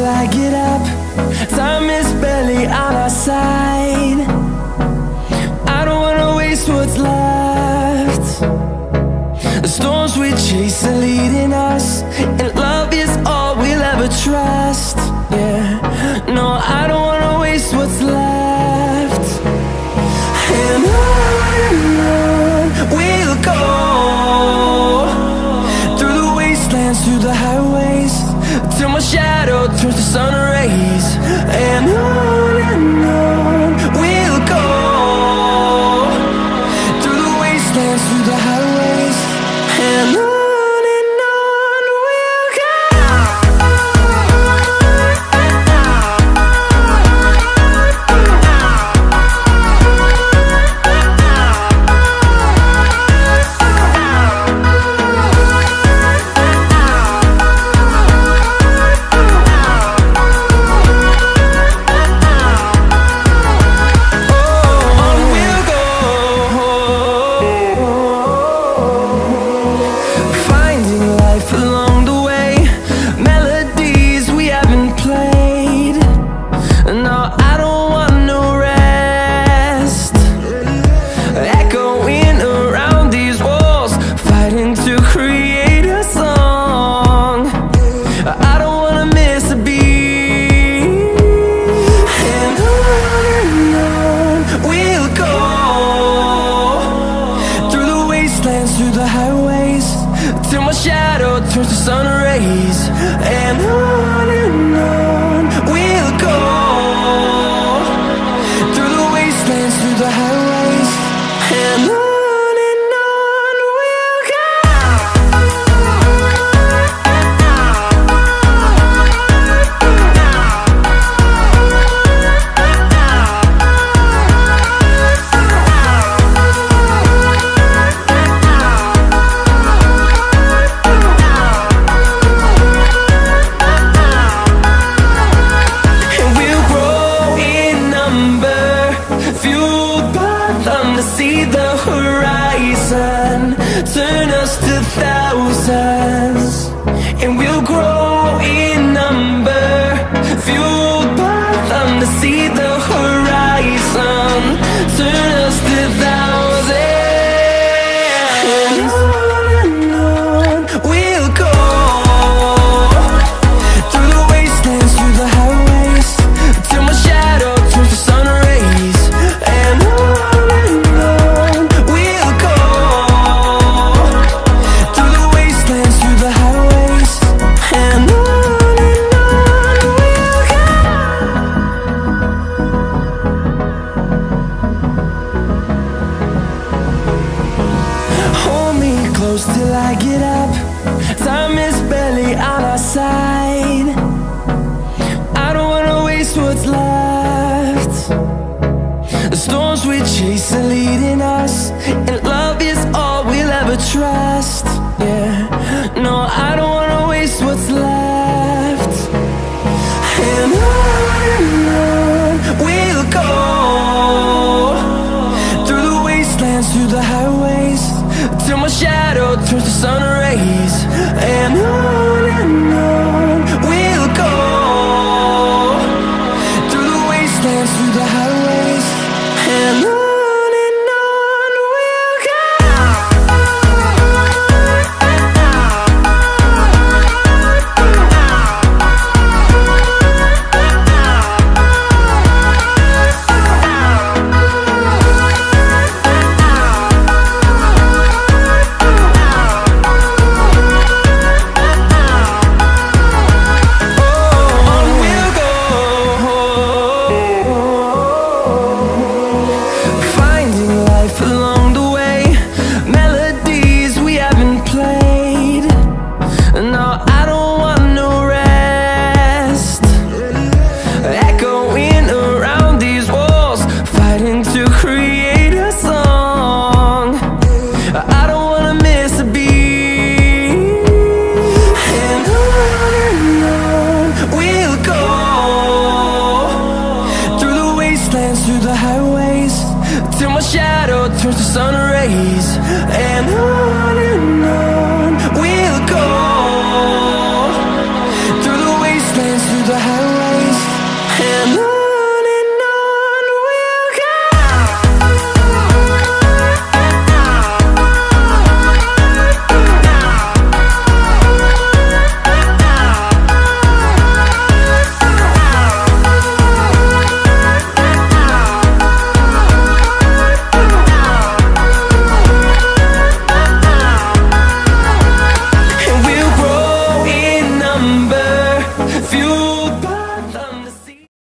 till I get up. Time is barely on our side. I don't wanna waste what's left. The storms we chase are leading us, and love is all we'll ever trust. Yeah, no, I don't wanna waste what's left. And on we'll go, through the wastelands, through the highways, till my shadow turns to sun rays. And on we'll go, through the wastelands, through the highways, and on we'll go. Through the highways, till my shadow turns to sun rays. And on we'll go, through the wastelands, through the highways, and on we'll go. See the horizon turn us to thousands, and we'll grow in number, fueled by them. To see the horizon turn us to thousands, and on we'll go, through the wastelands, through the highways, till my shadow turns to sun rays. And close till I get up. Time is barely on our side. I don't wanna waste what's left. The storms we chase are leading us, and love is all we'll ever trust. Yeah, no, I don't wanna waste what's left. And on we'll go, through the wastelands, through the highways, till my shadow turns to sun rays. And on we'll go, through the wastelands, through the highways, and on. Through the highways, till my shadow turns to sun rays. And